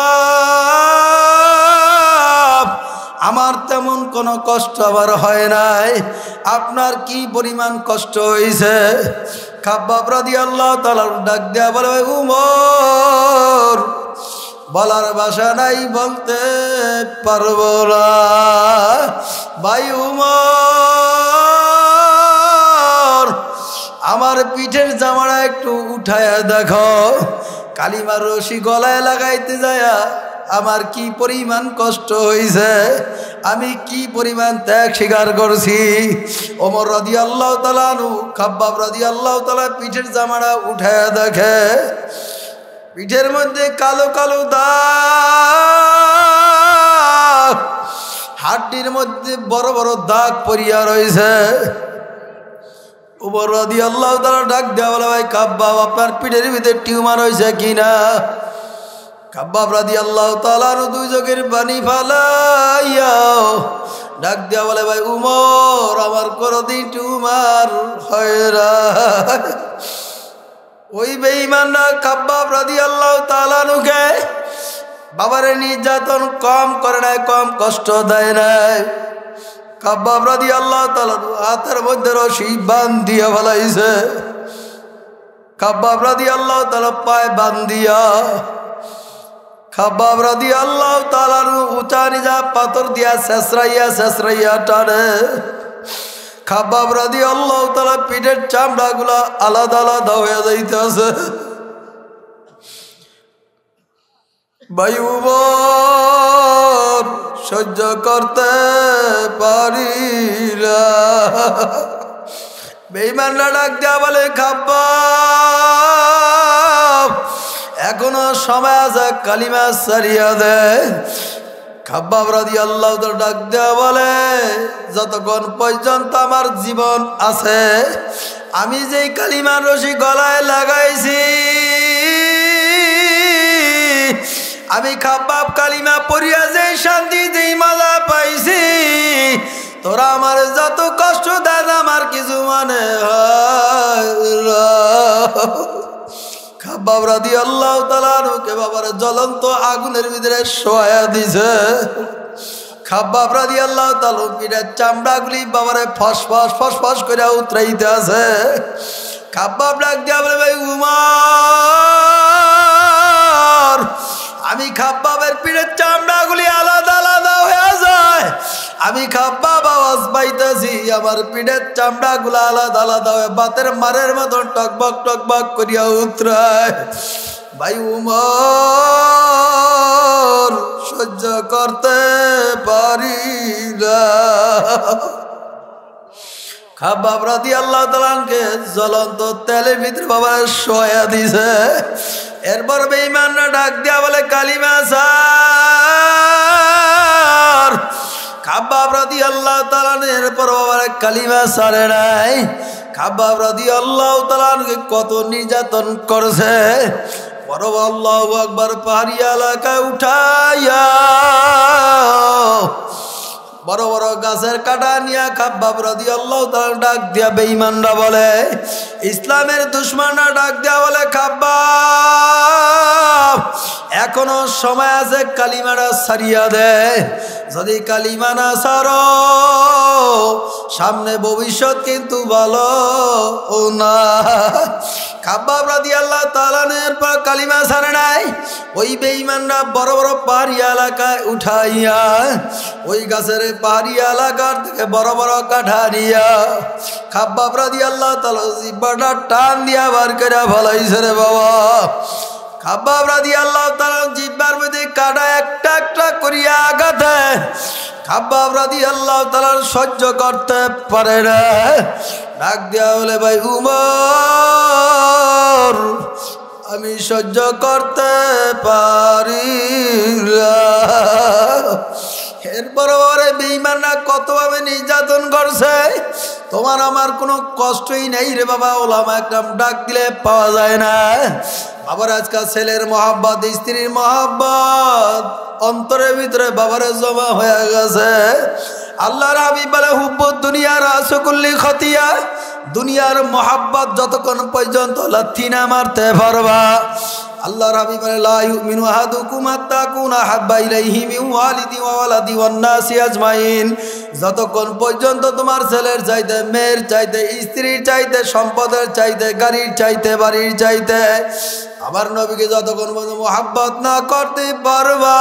আমার তেমন কোনো কষ্ট আবার হয় নাই, আপনার কি পরিমাণ কষ্ট হয়েছে? খাব্বাব রাদিয়াল্লাহু তাআলা ডাক দেয়া বলে, ভাই উমর, বলার ভাষা নাই, বলতে পারবো না। ভাই উমর, আমার পিঠের জামাটা একটু উঠায়া দেখো, কালিমার রশি গলায় লাগাইতে যায়া আমার কি পরিমাণ কষ্ট হয়েছে, আমি কি পরিমাণ ত্যাগ স্বীকার করছি। ওমর রাদিয়াল্লাহু তাআলা আনহু খাব্বাব রাদিয়াল্লাহু তাআলা পিঠের জামাটা উঠায়া দেখে, পিঠের মধ্যে কালো কালো দাগ, হাড্ডির মধ্যে বড় বড় দাগ পড়িয়া রয়েছে। ওমর রাদিয়াল্লাহু তাআলা ডাক দেয়া বলে, ভাই খাব্বাব, আপনার পিঠের ভিতরে টিউমার হয়েছে কিনা? খাব্বাব রাদিয়াল্লাহু তাআলা দুই চোখের পানি ফালাইয়া ডাক দেয়া বলে, ভাই উমর, আমার কোনদিন টিউমার হয় না। ওই বেঈমানরা খাব্বাব রাদিয়াল্লাহু তাআলা আনহুকে বাবারে নির্যাতন কম করে নাই, কম কষ্ট দেয় নাই। খাব্বাব রাদিয়াল্লাহু তাআলা হাতের মধ্যে রশি বান্ধিয়া ফেলাইছে। খাব্বাব রাদিয়াল্লাহু তাআলা পায়ে বান্ধিয়া খাব্বাব রাদিয়াল্লাহু তাআলা উঁচা নিজা পাথর দিয়া শেষরাইয়া টানে। খাব্বাব রাদিয়াল্লাহু তাআলা পিঠের চামড়াগুলা আলাদা আলাদা হয়ে যাইতেছে। ভাই উমর, সহ্য করতে পারি না। বেঈমানরা ডাক দেয়া বলে, খাব্বাব, এখনো সময় আছে, কালিমা ছাড়িয়া দে। খাব্বাব রাদিয়াল্লাহু তাআলা ডাক দেয়া বলে, যতক্ষণ পর্যন্ত আমার জীবন আছে, আমি যেই কালিমার রশি গলায় লাগাইছি, আমি খাব্বাব কালিমা পড়িয়া যেই শান্তি, যেই মজা পাইছি, তোরা আমার যত কষ্ট দেন আমার কিছু মনে হয় না। খাব্বাব রাদিয়াল্লাহু তাআলা আনহুকে বাবারে জ্বলন্ত আগুনের ভিতরে শোয়া দিছে। খাব্বাব রাদিয়াল্লাহু তাআলা পিঠের চামড়াগুলি বাবারে ফসফস করে উতরাইতে আছে। খাব্বাব ডাক দিয়া বলে, ভাই উমর, আমি খাব্বাবের পিঠের চামড়াগুলি আলাদা আলাদা হয়ে যায়, আমি খাব্বাব আওয়াজ পাইতেছি, আমার পিঠের চামড়াগুলো আলাদা আলাদা হয়ে বাতের মারের মতন টকবক করিয়া উতরায়। ভাই উমর, সহ্য করতে পারি না। খাব্বাব রাদিয়াল্লাহু তাআলা আনহুকে জ্বলন্ত তেলের ভিতরে বাবা শোয়া দিছে। এরপর বেঈমানরা ডাক দিয়া বলে, কালিমা ছাড়। খাব্বাব রাদিয়াল্লাহু তাআলা এরপর বাবার কালিমা ছাড়ে নাই। খাব্বাব রাদিয়াল্লাহু তাআলা কত নির্যাতন করছে। পরব আল্লাহু আকবার, পাহাড়ি এলাকায় উঠাইয়া বড় বড় গাছের কাটা নিয়ে খাব্বাব রাদিয়াল্লাহু তাআলা ডাক দিয়া বেঈমানরা বলে, ইসলামের দুশমনরা ডাক দিয়া বলে, খাব্বাব, এখনো সময় আছে, কালিমাটা ছাড়িয়া দে। যদি কালিমা না ছাড়ো, সামনে ভবিষ্যৎ কিন্তু ভালো না। খাব্বাব রাদিয়াল্লাহু তাআলা এর পর কালিমা ছাড়ে নাই। ওই বেঈমানরা বড় বড় পাহাড়ি এলাকায় উঠাইয়া ওই গাছের পাহাড়ি এলাকার থেকে বড় বড় কাঠা নিয়া খাব্বাব রাদিয়াল্লাহু তাআলা জিহ্বাটা টান দিয়া বার করে ফলাইছে রে বাবা। খাব্বাব রাদিয়াল্লাহু তাআলা জিহ্বার মধ্যে কাটা একটা একটা করিয়া আঘাতে খাব্বাব রাদিয়াল্লাহু তাআলা সহ্য করতে পারে না। ডাক দেয়া বলে, ভাই উমর, আমি সহ্য করতে পারি না। এরপর বেঈমানরা কতভাবে নির্যাতন করছে, তোমার আমার কোনো কষ্টই নেই রে বাবা। ওলামা একদম ডাক দিলে পাওয়া যায় না। আবার আজকাল ছেলের মহব্বত, স্ত্রীর মহব্বত অন্তরের ভিতরে বাবারে জমা হয়ে গেছে। আল্লাহর হাবিব বলে, হুব্বুদ দুনিয়ার আসকুল্লি খতিয়া, দুনিয়ার মহব্বত যতক্ষণ পর্যন্ত লাথি না মারতে পারবা। আল্লাহর হাবিব বলে, লা ইউমিনু আহাদুকুম হাত্তা কুনা হাব্বা ইলাইহি মিন ওয়ালিদি ওয়া ওয়ালাদি ওয়ান নাসি আজমাইন। যতক্ষণ পর্যন্ত তোমার ছেলের চাইতে, মেয়ের চাইতে, স্ত্রীর চাইতে, সম্পদের চাইতে, গাড়ির চাইতে, বাড়ির চাইতে আমার নবীকে যতক্ষণ পর্যন্ত মহব্বত না করতে পারবা,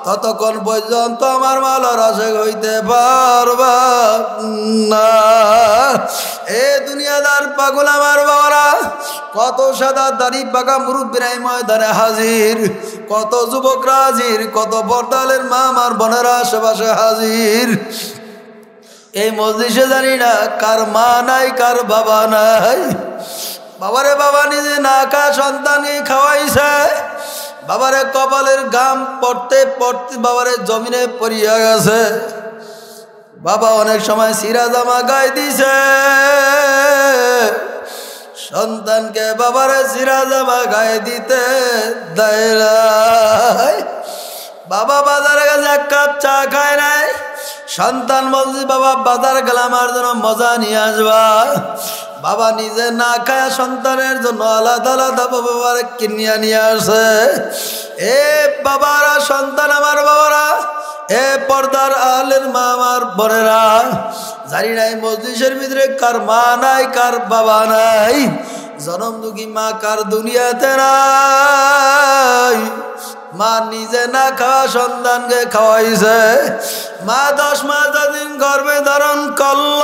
ততক্ষণ পর্যন্ত আমার মাওলার আশিক হইতে পারবা না। এ দুনিয়াদার পাগল আমার বাবারা, কত সাদা দাড়ি পাকা মুরব্বীরাই ময়দানে হাজির, কত যুবকরা হাজির, কত বর্তালের মা আমার বোনেরা আশেপাশে হাজির। এই মজলিসে জানি না কার মা নাই, কার বাবা নাই। বাবারে বাবা নিজে না খা সন্তানকে খাওয়াইছে, বাবারে কপালের গাম পড়তে পড়তে বাবারে জমিনে পড়িয়া গেছে। বাবা অনেক সময় সিরা জামা গায়ে দিছে, সন্তানকে বাবারে সিরা জামা গায়ে দিতে দেয় নাই। বাবা বাজারে গেছে, এক কাপ চা খায় নাই। সন্তান বলছি, বাবা বাজার গেলাম আর জন্য মজা নিয়ে আসবা। বাবা নিজে না খায় সন্তানের জন্য আলাদা আলাদা বাবারে কিনিয়া নিয়ে আসে। এ বাবারা, সন্তান আমার বাবারা, এ পর্দার আলের মা আমার বোনেরা, জানি নাই মজলিসের ভিতরে কার মা নাই, কার বাবা নাই। জনম দুঃখী মা কার দুনিয়াতে নাই। মা নিজে না খাওয়া সন্তানকে খাওয়াইছে। মা 10 মাস 10 দিন গর্ভে ধারণ করল,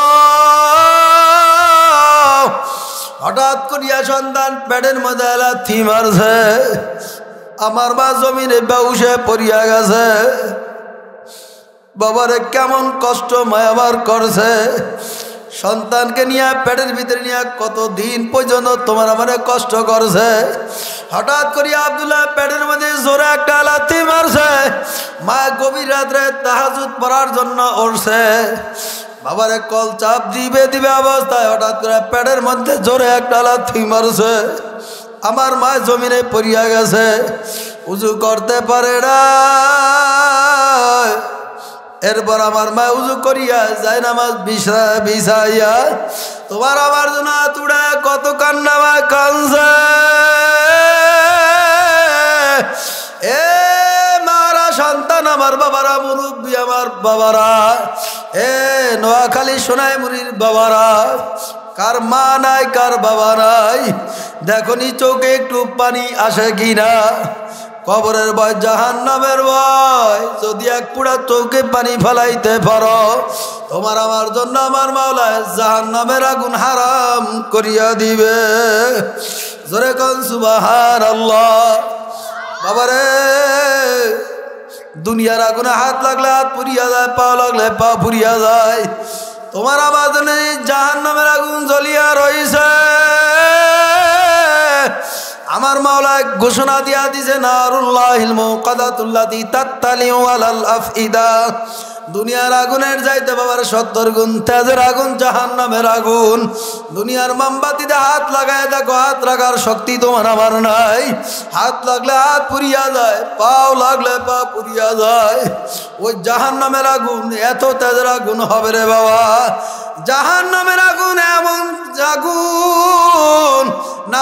হঠাৎ করিয়া সন্তান পেটের মধ্যে লাথি মারছে। আমার মা জমিনে বেহুশে পড়িয়া গেছে। বাবারে কেমন কষ্ট মায়াবার করছে। সন্তানকে নিয়ে পেটের ভিতরে নিয়ে কতদিন পর্যন্ত তোমার আমারে কষ্ট করছে। হঠাৎ করিয়া আব্দুল্লাহ পেটের মধ্যে জোরে একটা লাথি মারছে। মা গভীর রাত্রে তাহাজ্জুদ পড়ার জন্য উঠছে। বাবারে কল চাপ দিবে দিবে অবস্থায় হঠাৎ করে পেটের মধ্যে জোরে একটা লাথি মারছে। আমার মা জমিনে পড়িয়া গেছে, উজু করতে পারে না। এরপর আমার মা উজু করিয়া যায় নামাজ বিছাইয়া তোমার আমার জন্য তুড়া কত কান্না মা কানছে। এ মারা সন্তান আমার বাবারা, মুরব্বী আমার বাবারা, এ নোয়াখালী সোনাইমুড়ির বাবারা, কার মা নাই, কার বাবা নাই। দেখনি চোখে একটু পানি আসে কিনা। কবরের ভয়, জাহান্নামের ভয়, যদি এক পুরা চোখে পানি ফেলাইতে পারো, তোমার আমার জন্য আমার মাওলা জাহান্নামের আগুন হারাম করিয়া দিবে। জোরে কোন সুবহানাল্লাহ। বাবারে, দুনিয়ার আগুনে হাত লাগলে হাত পুড়িয়া যায়, পা লাগলে পা পুড়িয়া যায়। তোমার আমার জন্য জাহান্নামের আগুন জ্বলিয়া রইছে। আমার মাওলা ঘোষণা দিয়া দিছে, নারুল্লাহিল মুকাদাতুল্লাতি তাত্তালিউ আলাল আফইদা। দুনিয়ার আগুনের যাইতে বাবার 70 গুণ তেজের আগুন জাহান্নামের আগুন। দুনিয়ার মোমবাতিতে হাত লাগায় দেখো, হাত লাগার শক্তি তোমার আমার নাই। হাত লাগলে হাত পুড়িয়া যায়, পাও লাগলে পা পুড়িয়া যায়। ওই জাহান্নামের আগুন এত তেজের আগুন হবে রে বাবা। জাহান্নামের আগুন এমন আগুন, না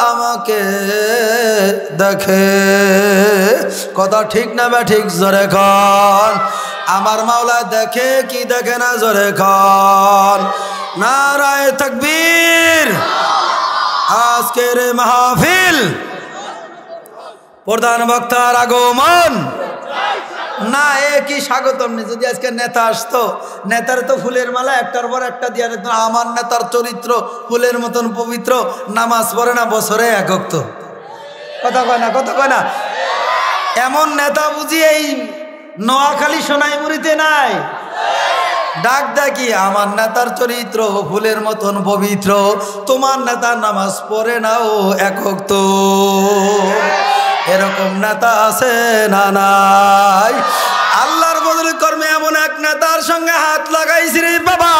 আজকে দেখে। কথা ঠিক না বে ঠিক? জোরে কন। আমার মাওলা দেখে কি দেখে না? জোরে কন। নারায়ে তাকবীর। আজকের মাহফিল প্রধান বক্তার আগমন না, এ কি স্বাগতম নেই। যদি আজকে নেতা আসতো, নেতার তো ফুলের মালা একটার পর একটা দিয়ে দিত। আমার নেতার চরিত্র ফুলের মতন পবিত্র, নামাজ পড়ে না, বছরে একক। তো কথা কয় না, কথা কয় না। এমন নেতা বুঝি এই নোয়াখালী সোনাইমুড়িতে নাই? ডাক ডাকি আমার নেতার চরিত্র ফুলের মতন পবিত্র, তোমার নেতা নামাজ পড়ে না ও একক। তো এরকম নেতা আছে না নাই? আল্লাহর বদলে কর্মে এমন এক নেতার সঙ্গে হাত লাগাইছি রে বাবা,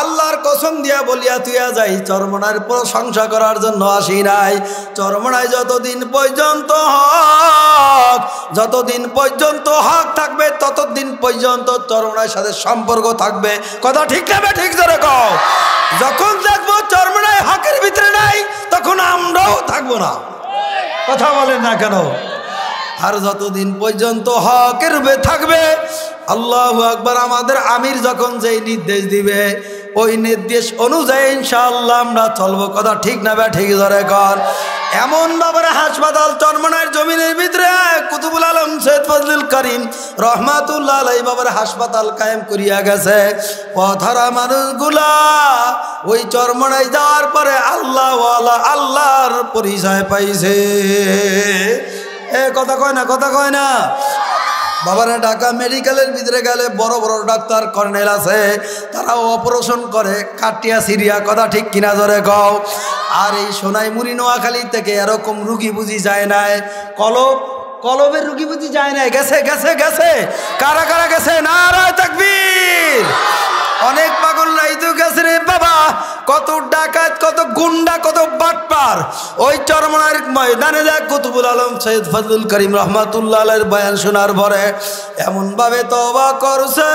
আল্লাহর কসম দিয়া বলিয়া তুইয়া যাই, চরমনার প্রশংসা করার জন্য আসি নাই। চরমনায় যতদিন পর্যন্ত হক, যতদিন পর্যন্ত হক থাকবে ততদিন পর্যন্ত চরমনার সাথে সম্পর্ক থাকবে। কথা ঠিক না ঠিক? জোরে কও। যখন দেখবো চরমনায় হকের ভিতরে নাই, তখন আমরাও থাকবো না। কথা বলেন না কেন? আর যতদিন পর্যন্ত হকের রূপে থাকবে, আল্লাহু আকবার, আমাদের আমির যখন যেই নির্দেশ দিবে ওই নির্দেশ অনুযায়ী ইনশাআল্লাহ আমরা চলবো। কথা ঠিক না বে ঠিক? জোরে কর। এমন বাবার হাসপাতাল চরমনার জমিনের ভিতরে কুতুবুল আলম সৈয়দ ফজলুল করিম রহমাতুল্লাহ আলাইহি বাবার হাসপাতাল কায়েম করিয়া গেছে। পথহারা মানুষগুলা ওই চরমনায় যাওয়ার পরে আল্লাহওয়ালা আল্লাহর পরিচয় পাইছে। এ কথা কয় না, কথা কয় না। বাবারা ঢাকা মেডিকেলের ভিতরে গেলে বড় বড় ডাক্তার কর্নেল আছে, তারাও অপারেশন করে কাটিয়া সিরিয়া। কথা ঠিক কিনা? জোরে কও। আর এই সোনাইমুড়ি নোয়াখালী থেকে এরকম রুগী বুঝি যায় নাই। কলবের রুগী বুঝি যায় নাই? গেছে গেছে গেছে। কারা কারা গেছে? নারায়ে তাকবীর। অনেক পাগল রাইতো গেছে রে বাবা। কত ডাকাত, কত গুন্ডা, কত বাটপার ওই চরমনার ময়দানে যায় কুতুবুল আলম সৈয়দ ফজলুল করিম রহমাতুল্লাহ আলাইহির বয়ান শোনার পরে এমন ভাবে তওবা করছে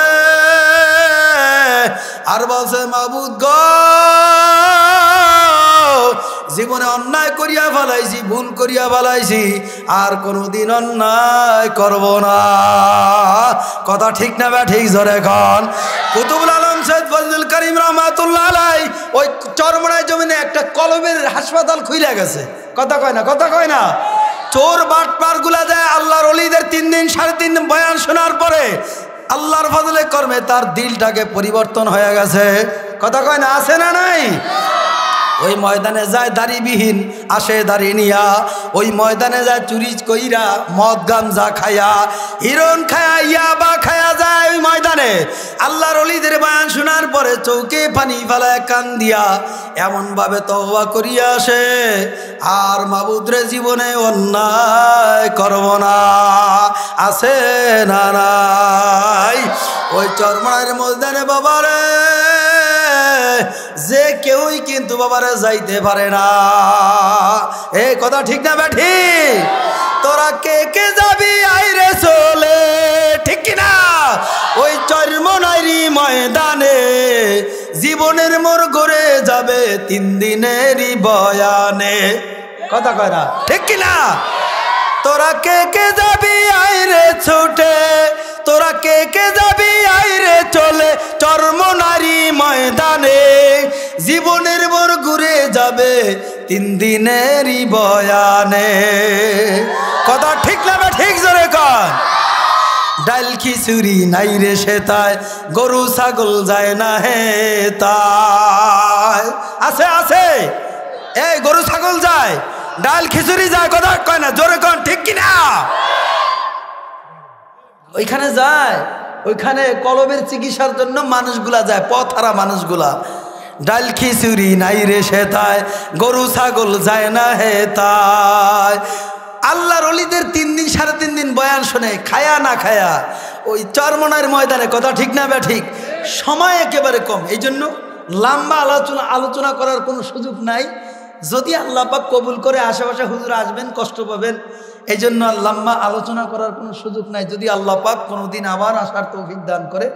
আর বলছে, মাবুদ গো, জীবনে অন্যায় করিয়া ফেলাইছি, ভুল করিয়া ফেলাইছি, আর কোনোদিন অন্যায় করব না। কথা ঠিক না বে ঠিক? জোরে কন। কুতুবুল আলম সৈয়দ ফজলুল করিম রহমাতুল্লাহ আলাইহি ওই চরমনায় জমিনে একটা কলবের হাসপাতাল খুইলা গেছে। কথা কয় না, কথা কয় না। চোর বাটপার গুলা যায় আল্লাহর ওলিদের 3 দিন 3.5 দিন বয়ান শোনার পরে আল্লাহর ফজলে কর্মে তার দিলটাকে পরিবর্তন হয়ে গেছে। কথা কয় না? আছে না নাই? ওই ময়দানে যায় দাড়িবিহীন, আসে দাড়ি নিয়া। ওই ময়দানে যায় চুরি কইরা, মদ গামজা খায়া, হিরণ খায়া, ইয়াবা খায়া যায় ওই ময়দানে। আল্লাহর ওলিদের বয়ান শোনার পরে চৌকে পানি ফেলায় কান দিয়া এমনভাবে তওবা করিয়া আসে, আর মাবুদরে জীবনে অন্যায় করব না। আছে না নাই? ওই চরমনার ময়দানে বাবারে যে কেউই কিন্তু বাবারে যাইতে পারে না। এ কথা ঠিক না বে ঠিক? তোরা কে কে যাবি আইরে চলে, ঠিক কিনা? ওই চরমনাইরি ময়দানে জীবনের মোর ঘুরে যাবে 3 দিনেরই বয়ানে। কথা কয় না, ঠিক কিনা? তোরা কে কে যাবি আইরে ছুটে, তোরা কে কে যাবি আইরে চলে চরমনাইরি ময়দানে, জীবনের মোর ঘুরে যাবে 3 দিনেরই বয়ানে। কথা ঠিক না ঠিক? জোরে কর। ডাল খিচুড়ি নাই রে সেতায়, গরু ছাগল যায় না হে তাই। আছে আছে, এই গরু ছাগল যায়, ডাল খিচুড়ি যায়। কথা কয় না? জোরে কন, ঠিক কিনা? ওইখানে যায়, ওইখানে কলবের চিকিৎসার জন্য মানুষগুলা যায়, পথহারা মানুষগুলা। ডাল খিচুড়ি নাই রে সেতায়, গরু ছাগল যায় না হে তাই। আল্লাহর ওলিদের 3 দিন 3.5 দিন বয়ান শুনে খায়া না খায়া ওই চরমনার ময়দানে। কথা ঠিক না বে ঠিক? সময় একেবারে কম, এই জন্য লম্বা আলোচনা করার কোনো সুযোগ নাই। যদি আল্লাহ পাক কবুল করে আশেপাশে হুজুর আসবেন, কষ্ট পাবেন, এই জন্য লম্বা আলোচনা করার কোনো সুযোগ নাই। যদি আল্লাহ পাক কোনোদিন আবার আসার তৌফিক দান করে।